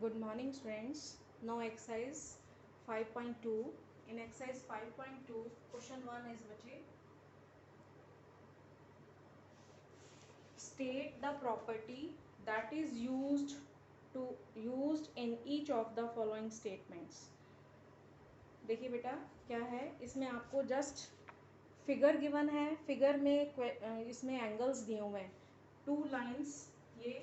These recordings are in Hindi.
Good morning students. Now exercise 5.2. In exercise 5.2 question 1 is बच्चे state the property that is used in each of the following statements. देखिए बेटा क्या है इसमें आपको जस्ट फिगर गिवन है. फिगर में इसमें एंगल्स दिए हुए हैं. टू लाइंस ये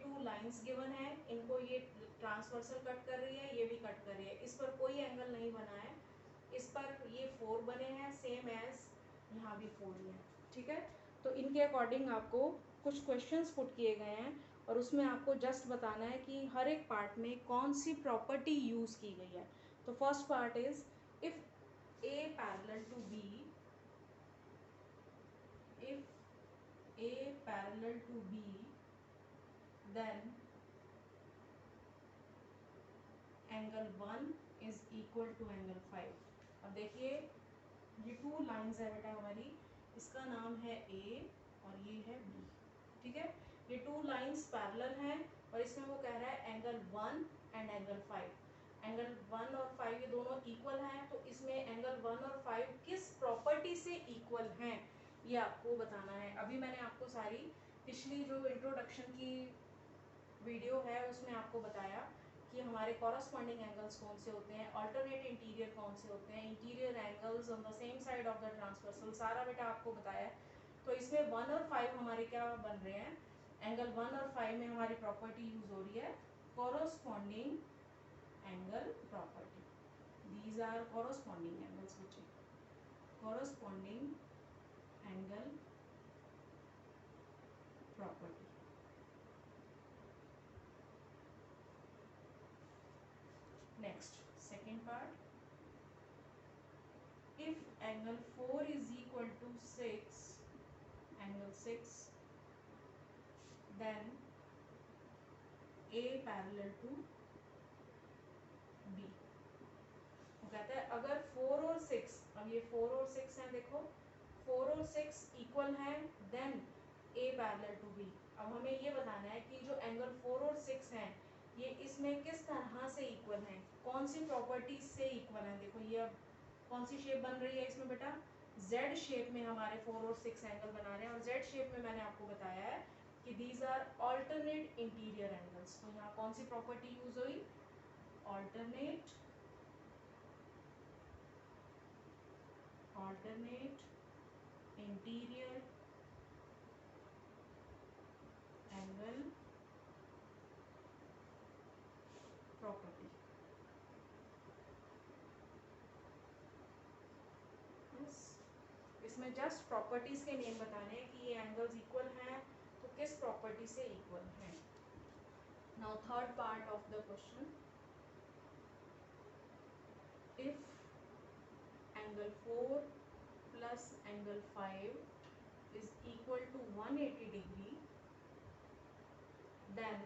टू लाइंस गिवन है. इनको ये ट्रांसवर्सल कट कर रही है, ये भी कट कर रही है. इस पर कोई एंगल नहीं बना है. इस पर ये 4 बने हैं सेम एज यहाँ भी 4 ही है. ठीक है. तो इनके अकॉर्डिंग आपको कुछ क्वेश्चंस पुट किए गए हैं और उसमें आपको जस्ट बताना है कि हर एक पार्ट में कौन सी प्रॉपर्टी यूज की गई है. तो first part is if a parallel to b, if A parallel to B, then angle 1 is equal to angle 5. अब देखिए ये टू लाइंस है बेटा हमारी. इसका नाम है A और ये है B. ठीक है. ये टू लाइंस पैरेलल हैं और इसमें वो कह रहा है एंगल 1 एंड एंगल 5. एंगल 1 और 5 ये दोनों इक्वल हैं. तो इसमें एंगल 1 और 5 किस प्रॉपर्टी से इक्वल हैं ये आपको बताना है. अभी मैंने आपको सारी पिछली जो इंट्रोडक्शन की वीडियो है उसमें आपको बताया कि हमारे कॉरस्पॉन्डिंग एंगल्स कौन से होते हैं, अल्टरनेट इंटीरियर कौन से होते हैं, interior angles on the same side of the transversal, सारा बेटा आपको बताया है. तो इसमें 1 और 5 हमारे क्या बन रहे हैं, एंगल 1 और 5 में हमारी प्रॉपर्टी यूज हो रही है corresponding angle property. These are corresponding angles which corresponding angle property. Next second part, if angle 4 is equal to 6, angle 6, then A parallel to B. वो कहता है अगर 4 और 6, अब ये 4 और 6 हैं, देखो 4 और 6 इक्वल हैं, then A parallel to B. अब हमें ये बताना है कि जो एंगल 4 और 6 हैं ये इसमें किस तरह से इक्वल हैं, कौन सी प्रॉपर्टी से इक्वल हैं. देखो ये अब कौन सी शेप बन रही है इसमें बेटा, Z शेप में हमारे 4 और 6 एंगल बना रहे हैं. और Z शेप में मैंने आपको बताया है कि these are alternate interior angles. तो यहाँ कौन सी प्रॉपर्टी यूज हुई, ऑल्टरनेट इंटीरियर एंगल प्रॉपर्टी. इसमें जस्ट प्रॉपर्टीज के नेम बताने हैं कि ये एंगल्स इक्वल हैं तो किस प्रॉपर्टी से इक्वल हैं. Now third part of the question, if angle 4 plus angle 5 is equal to 180 degree, then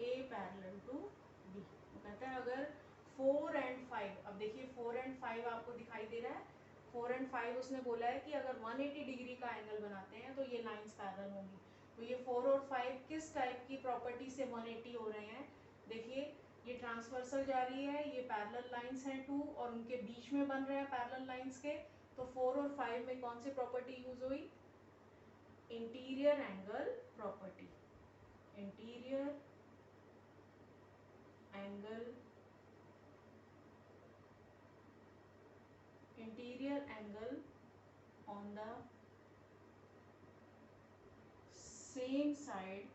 A parallel to B. वो कहता है अगर 4 एंड 5, अब देखिए 4 एंड 5 आपको दिखाई दे रहा है. 4 एंड 5 उसने बोला है कि अगर 180 डिग्री का एंगल बनाते हैं तो ये लाइंस पैरेलल होंगी. तो ये 4 और 5 किस टाइप की प्रॉपर्टी से 180 हो रहे हैं. देखिए ये ट्रांसवर्सल जा रही है, ये पैरेलल लाइंस हैं टू और उनके बीच में बन रहे हैं पैरेलल लाइंस के. तो 4 और 5 में कौन सी प्रॉपर्टी यूज हुई, interior angle property. Interior angle on the same side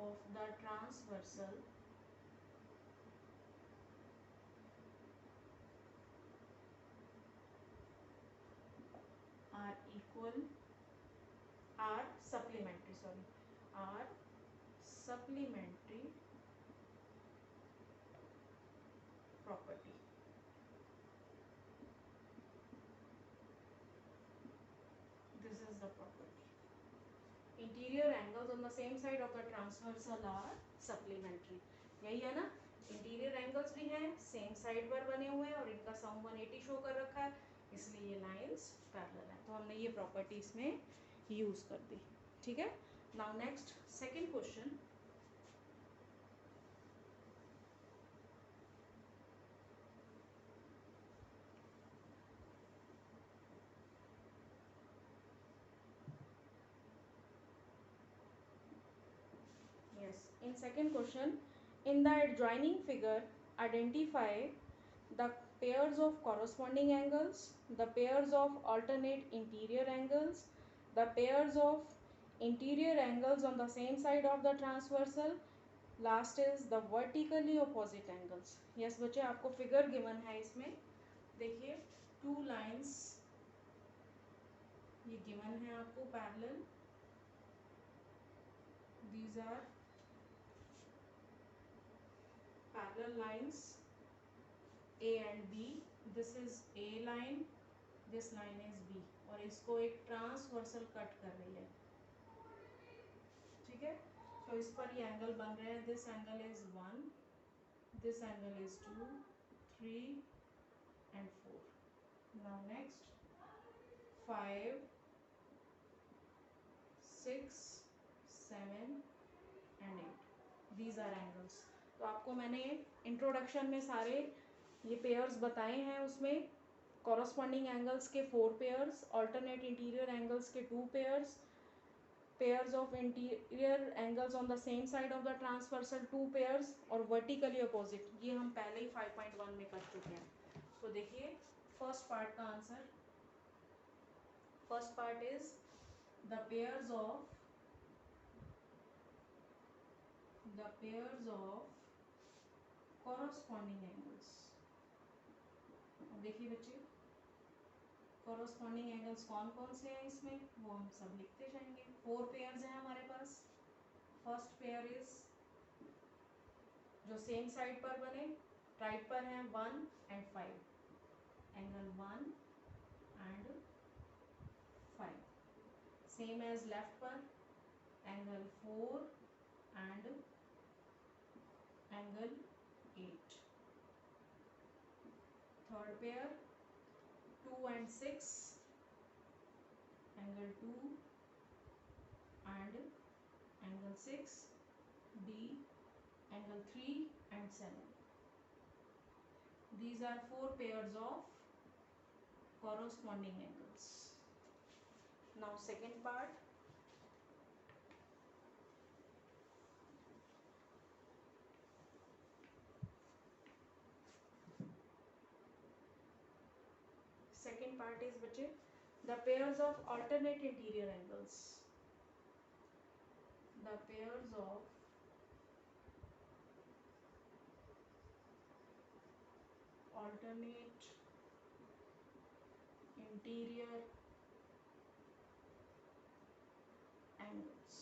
of the transversal are supplementary property. This is the property. Interior angles on the same side of the transversal are supplementary. यही है ना, इंटीरियर एंगल्स भी हैं, सेम साइड पर बने हुए हैं और इनका सम 180 शो कर रखा है, इसलिए ये लाइंस पैरेलल है. तो हम उन्होंने ये प्रॉपर्टी इसमें यूज़ कर दी। ठीक है, now next second question. Yes, in second question, in the adjoining figure, identify the pairs of corresponding angles, the pairs of alternate interior angles, the pairs of interior angles on the same side of the transversal, last is the vertically opposite angles. Yes बच्चे, आपको figure given है इसमें, देखिए two lines ये given है आपको parallel, these are parallel lines A and B, this is A line, this line is B, और इसको एक ट्रांसवर्सल कट कर रही है। ठीक है, तो इस पर ये एंगल बन रहे हैं, this angle is 1, this angle is 2, 3 and 4. Now next 5, 6, 7 and 8, these are angles. तो आपको मैंने इंट्रोडक्शन में सारे ये पेयर्स बताए हैं, उसमें कॉरस्पॉन्डिंग एंगल्स के 4 पेयर्स, ऑल्टरनेट इंटीरियर एंगल्स के 2 pairs, pairs of interior angles on the same side of the transversal 2 pairs, और वर्टिकली अपोजिट ये हम पहले ही 5.1 में कर चुके हैं। तो देखिए फर्स्ट पार्ट का answer, first part is the pairs of corresponding angles. अब देखिए बच्चे, कॉरस्पॉन्डिंग एंगल्स कौन कौन से हैं इसमें, वो हम सब लिखते जाएंगे। 4 पेयर्स हैं हमारे पास। फर्स्ट पेयर इज जो सेम साइड पर बने, राइट पर हैं 1 and 5, angle 1 and 5, same as left पर angle 4 and angle 8। Third pair 2 and 6, angle 2 and angle 6, D angle 3 and 7. These are 4 pairs of corresponding angles. Now second part, second part is बच्चे the pairs of alternate interior angles, the pairs of alternate interior angles।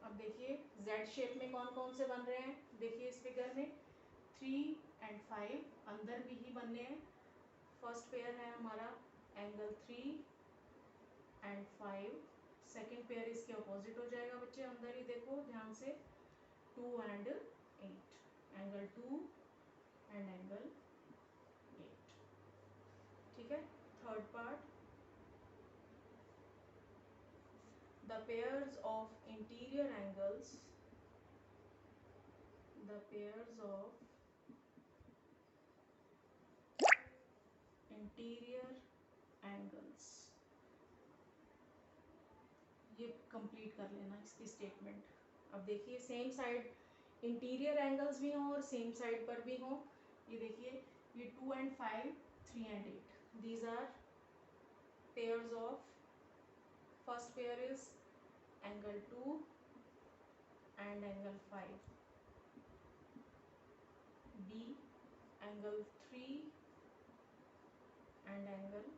अब देखिए Z शेप में कौन कौन से बन रहे हैं, देखिए इस फिगर में 3 and 5 अंदर भी ही बनने हैं। फर्स्ट पेयर है हमारा एंगल 3 and 5, सेकेंड पेयर इसके अपोजिट हो जाएगा बच्चे, अंदर ही देखो ध्यान से 2 and 8, एंगल 2 and एंगल 8। ठीक है, third part the pairs of interior angles, the pairs of interior angles, ये कंप्लीट कर लेना इसकी स्टेटमेंट। अब देखिए सेम साइड इंटीरियर एंगल्स भी हों और सेम साइड पर भी हों, ये देखिए ये 2 and 5, 3 and 8, these are pairs of, first pair is angle 2 and angle 5, B angle 3 and angle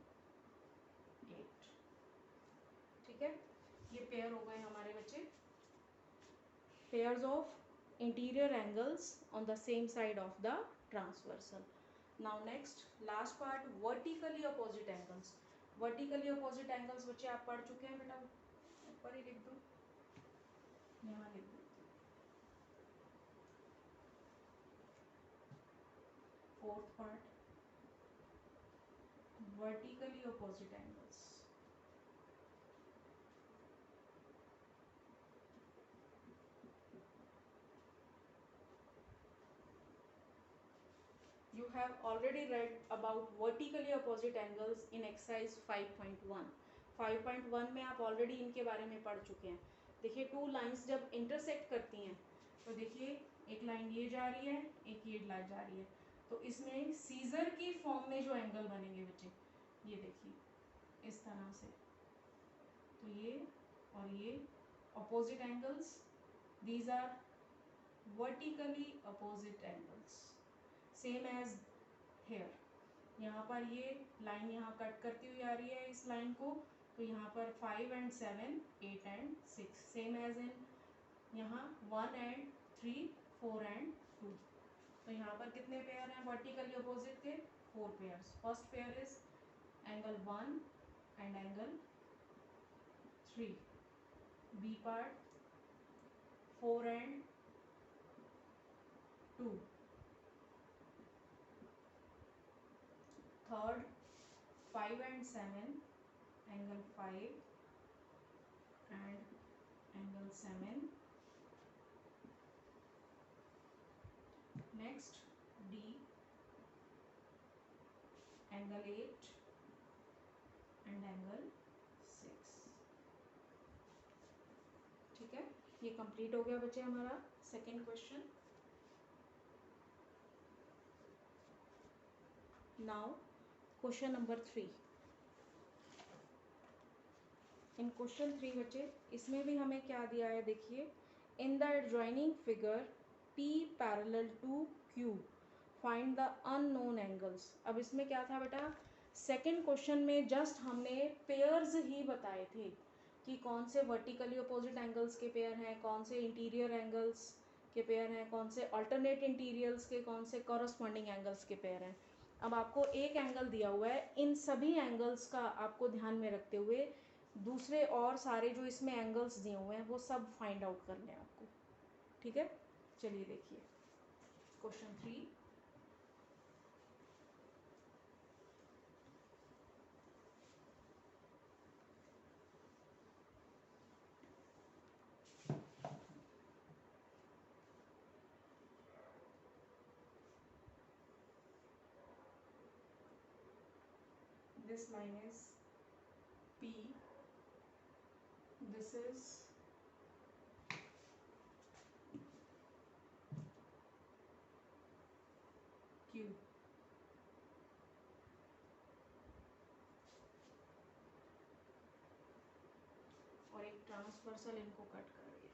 8। ठीक है, ये पेयर हो गए हमारे बच्चे pairs of interior angles on the same side of the transversal. Now next last part vertically opposite angles. Vertically opposite angles बच्चे आप पढ़ चुके हैं बेटा, ऊपर ही लिख दो, यहाँ लिख दो। Fourth part vertically opposite angles. You have already read about vertically opposite angles in exercise 5.1. 5.1 में आप ऑलरेडी इनके बारे में पढ़ चुके हैं. देखिए टू लाइंस जब इंटरसेक्ट करती हैं तो देखिए एक लाइन ये जा रही है, एक ये लाइन जा रही है, तो इसमें सीजर की फॉर्म में जो एंगल बनेंगे बच्चे, ये देखिए इस तरह से, तो ये और ये opposite angles, these are vertically opposite angles, same as here. यहाँ पर ये लाइन यहाँ कट करती हुई आ रही है इस लाइन को, तो यहाँ पर 5 and 7, 8 and 6, same as in यहाँ 1 and 3, 4 and 2. तो यहाँ पर कितने पेयर हैं वर्टिकली अपोजिट के? 4 pairs. First pair is angle 1 and angle 3. B part 4 and 2. Third 5 and 7, angle 5 and angle 7. Next D, angle 8 and angle 6. ठीक है, ये कंप्लीट हो गया बच्चे हमारा second question. Now question number 3. In question 3 बच्चे इसमें भी हमें क्या दिया है देखिए, in the adjoining figure P parallel to Q find the unknown angles. अब इसमें क्या था बेटा, सेकंड क्वेश्चन में जस्ट हमने पेयर्स ही बताए थे कि कौन से वर्टिकली अपोजिट एंगल्स के पेयर हैं, कौन से इंटीरियर एंगल्स के पेयर हैं, कौन से अल्टरनेट इंटीरियर्स के, कौन से कॉरस्पॉन्डिंग एंगल्स के पेयर हैं. अब आपको एक एंगल दिया हुआ है, इन सभी एंगल्स का आपको ध्यान में रखते हुए दूसरे और सारे जो इसमें एंगल्स दिए हुए हैं वो सब फाइंड आउट करने हैं आपको. ठीक है, चलिए देखिए question 3. This line is P, this is Q. और एक ट्रांसवर्सल इनको कट कर रही है.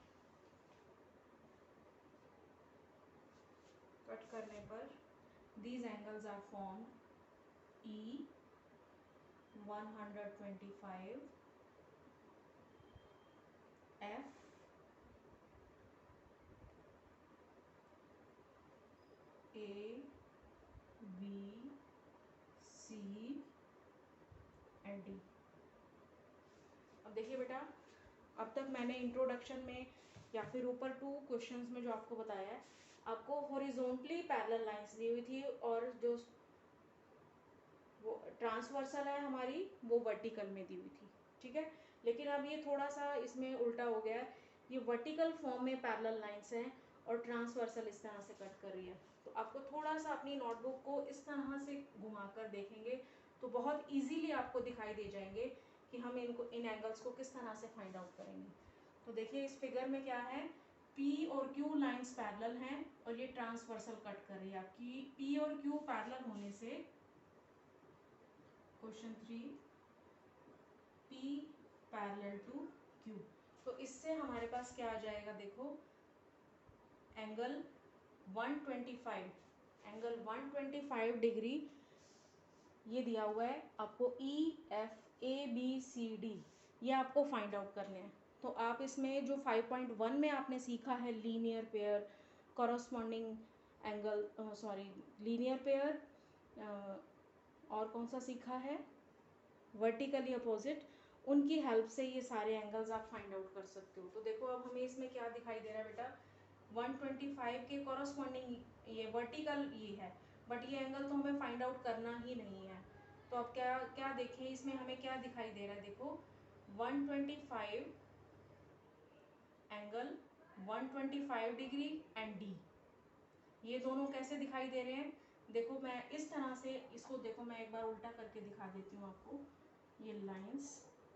कट करने पर these angles are formed E 125, F A B C and D. अब देखिए बेटा, अब तक मैंने इंट्रोडक्शन में या फिर ऊपर 2 क्वेश्चंस में जो आपको बताया है, आपको हॉरिजॉन्टली पैरेलल लाइंस दी हुई थी और जो वो ट्रांसवर्सल है हमारी वो वर्टिकल में दी हुई थी. ठीक है, लेकिन अब ये थोड़ा सा इसमें उल्टा हो गया है, ये वर्टिकल फॉर्म में पैरेलल लाइंस हैं और ट्रांसवर्सल इस तरह से कट कर रही है. तो आपको थोड़ा सा अपनी नोटबुक को इस तरह से घुमाकर देखेंगे तो बहुत इजीली आपको दिखाई दे जाएंगे कि हम इनको इन एंगल्स को किस तरह से फाइंड आउट करेंगे. तो देखिए इस फिगर में क्या है, P और Q लाइंस पैरेलल हैं और ये ट्रांसवर्सल कट कर रही है. आपकी P और Q पैरेलल होने से question 3 P parallel to Q, तो इससे हमारे पास क्या आ जाएगा देखो, एंगल 125, एंगल 125 डिग्री ये दिया हुआ है आपको E F A B C D, ये आपको फाइंड आउट करने हैं. तो आप इसमें जो 5.1 में आपने सीखा है linear pair, corresponding angle, sorry linear pair, और कौन सा सीखा है वर्टिकली अपोजिट, उनकी हेल्प से ये सारे एंगल्स आप फाइंड आउट कर सकते हो. तो देखो अब हमें इसमें क्या दिखाई दे रहा है बेटा, 125 के कॉरस्पॉन्डिंग ये वर्टिकल ये है, बट ये एंगल तो हमें फाइंड आउट करना ही नहीं है. तो अब क्या क्या देखें इसमें हमें क्या दिखाई दे रहा है, देखो 125 एंगल 125 डिग्री एंड डी, ये दोनों कैसे दिखाई दे रहे हैं, देखो मैं इस तरह से इसको, देखो मैं एक बार उल्टा करके दिखा देती हूँ आपको, ये लाइंस,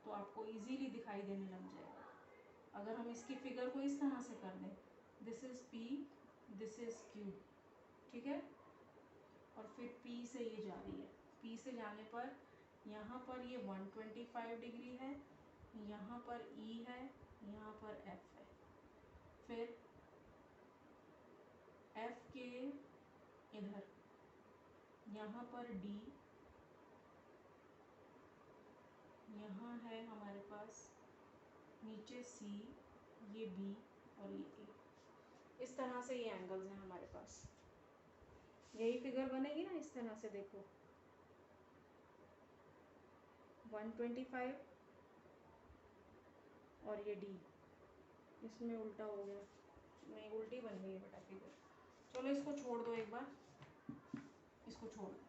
तो आपको इजीली दिखाई देने लग जाएगा। अगर हम इसकी फिगर को इस तरह से कर दें, this is P, this is Q, ठीक है, और फिर पी से ये जा रही है, पी से जाने पर यहाँ पर ये 125 डिग्री है, यहाँ पर ई है, यहाँ पर एफ है, फिर एफ के इधर यहाँ पर डी, यहाँ है हमारे पास नीचे सी, ये बी और ये ए, इस तरह से ये एंगल्स हैं हमारे पास। यही फिगर बनेगी ना इस तरह से, देखो 125 और ये डी, इसमें उल्टा हो गया, नहीं उल्टी बन गई है बेटा फिगर, चलो इसको छोड़ दो एक बार, इसको छोड़ दो,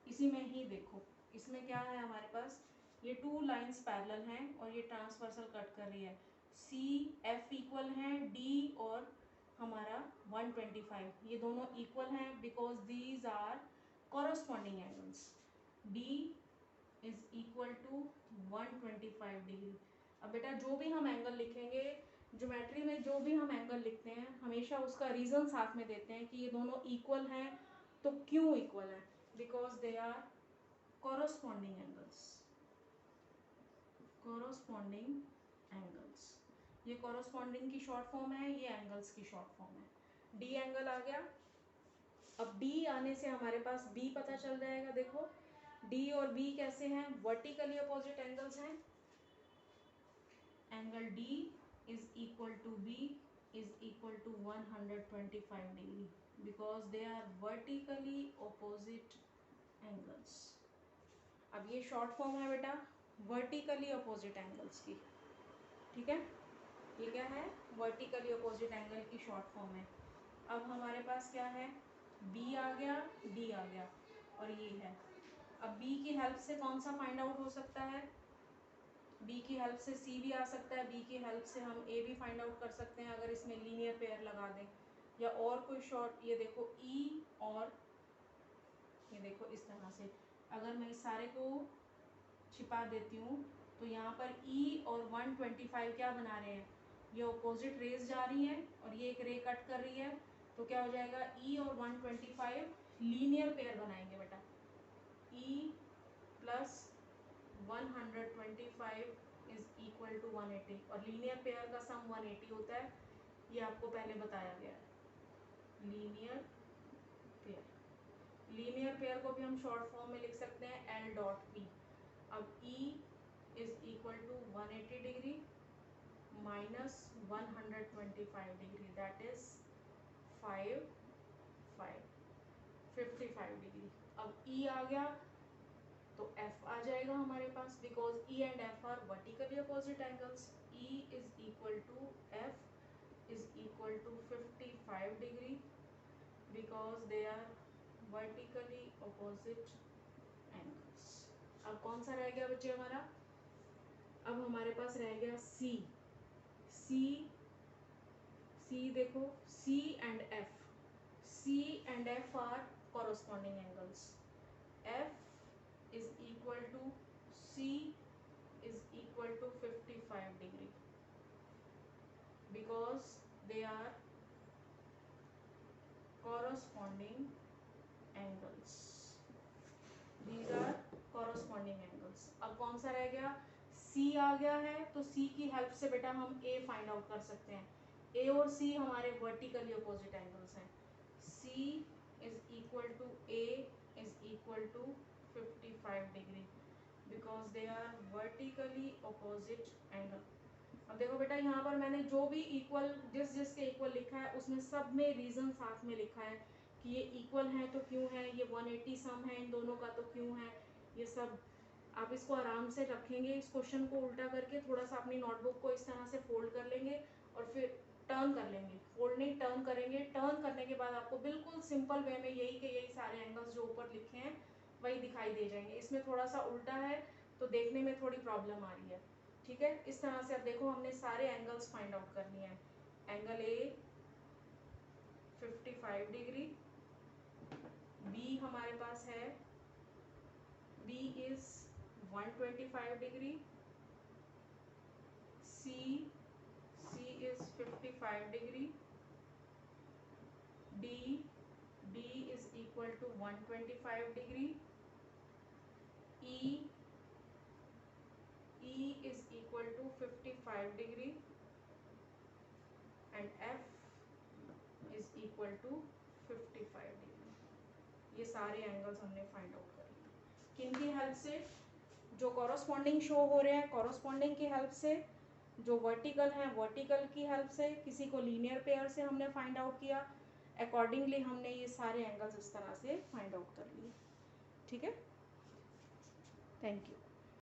इसी में ही देखो इसमें क्या है हमारे पास, ये टू लाइंस पैरेलल हैं और ये ट्रांसवर्सल कट कर रही है, सी एफ इक्वल हैं डी और हमारा 125, ये दोनों इक्वल हैं because these are corresponding angles, D is equal to 125 degree. अब बेटा जो भी हम एंगल लिखेंगे, ज्योमेट्री में जो भी हम एंगल लिखते हैं हमेशा उसका रीज़न साथ में देते हैं कि ये दोनों इक्वल हैं, तो क्यों इक्वल हैं, because they are corresponding angles, corresponding angles, ये कॉरस्पॉन्डिंग की शॉर्ट फॉर्म है, ये एंगल्स की शॉर्ट फॉर्म है। डी एंगल आ गया, अब डी आने से हमारे पास बी पता चल जाएगा, देखो डी और बी कैसे हैं, वर्टिकली अपोजिट एंगल्स हैं, angle D is equal to B is equal to 125 degree because they are vertically opposite angles. अब ये शॉर्ट फॉर्म है बेटा वर्टिकली अपोजिट एंगल्स की, ठीक है, ये क्या है वर्टिकली अपोजिट एंगल की शॉर्ट फॉर्म है। अब हमारे पास क्या है, बी आ गया, डी आ गया और ये है, अब बी की हेल्प से कौन सा फाइंड आउट हो सकता है, बी की हेल्प से सी भी आ सकता है, बी की हेल्प से हम ए भी फाइंड आउट कर सकते हैं अगर इसमें लीनियर पेयर लगा दें, या और कोई शॉर्ट, ये देखो ई और ये देखो इस तरह से, अगर मैं इस सारे को छिपा देती हूँ तो यहाँ पर ई और 125 क्या बना रहे हैं, ये अपोजिट रेज जा रही हैं और ये एक रे कट कर रही है, तो क्या हो जाएगा ई और 125 लीनियर पेयर बनाएंगे बेटा, E plus 125 is equal to 180 और लीनियर पेयर का सम 180 होता है, ये आपको पहले बताया गया है। लीनियर पेयर, लीनियर पेयर को भी हम शॉर्ट फॉर्म में लिख सकते हैं एल डॉट पी। अब E is equal to 180 degree minus 125 degree that is 55 degree. अब ई आ गया तो एफ आ जाएगा हमारे पास because E and F are vertically opposite angles, E is equal to F is equal to 55 degree because they are vertically opposite angles. अब कौन सा रह गया बच्चे हमारा, अब हमारे पास रह गया सी, सी सी देखो C and F, C and F are corresponding angles, F is equal to C is equal to 55 degree because they are corresponding angles, these are corresponding angles। अब कौन सा रह गया, C आ गया है, तो C की हेल्प से बेटा हम A फाइंड आउट कर सकते हैं, A और C हमारे वर्टिकली अपोजिट एंगल्स हैं, C is equal to A is equal to 55 degree because they are vertically opposite angle. अब देखो बेटा यहाँ पर मैंने जो भी इक्वल जिस जिसके इक्वल लिखा है उसमें सब में रीजन साथ में लिखा है कि ये इक्वल है तो क्यों है, ये 180 सम है इन दोनों का तो क्यों है, ये सब आप इसको आराम से रखेंगे, इस क्वेश्चन को उल्टा करके थोड़ा सा अपनी नोटबुक को इस तरह से फोल्ड कर लेंगे और फिर टर्न कर लेंगे, फोल्ड नहीं टर्न करेंगे, टर्न करने के बाद आपको बिल्कुल सिंपल वे में यही के यही सारे एंगल्स जो ऊपर लिखे हैं वही दिखाई दे जाएंगे। इसमें थोड़ा सा उल्टा है तो देखने में थोड़ी प्रॉब्लम आ रही है, ठीक है। इस तरह से अब देखो हमने सारे एंगल्स फाइंड आउट कर लिए हैं। एंगल ए 55 डिग्री, बी हमारे पास है, B is 125 degree, C is 55 degree, D is equal to 125 degree, E is equal to 55 degree and F is equal to 55 degree. ये सारे एंगल्स हमने फाइंड आउट कर लिए। किन की हेल्प से? जो कॉरस्पॉन्डिंग शो हो रहे हैं कॉरस्पॉन्डिंग की हेल्प से, जो वर्टिकल हैं वर्टिकल की हेल्प से, किसी को लीनियर पेयर से हमने फाइंड आउट किया। अकॉर्डिंगली हमने ये सारे एंगल्स इस तरह से फाइंड आउट कर लिए, ठीक है। Thank you.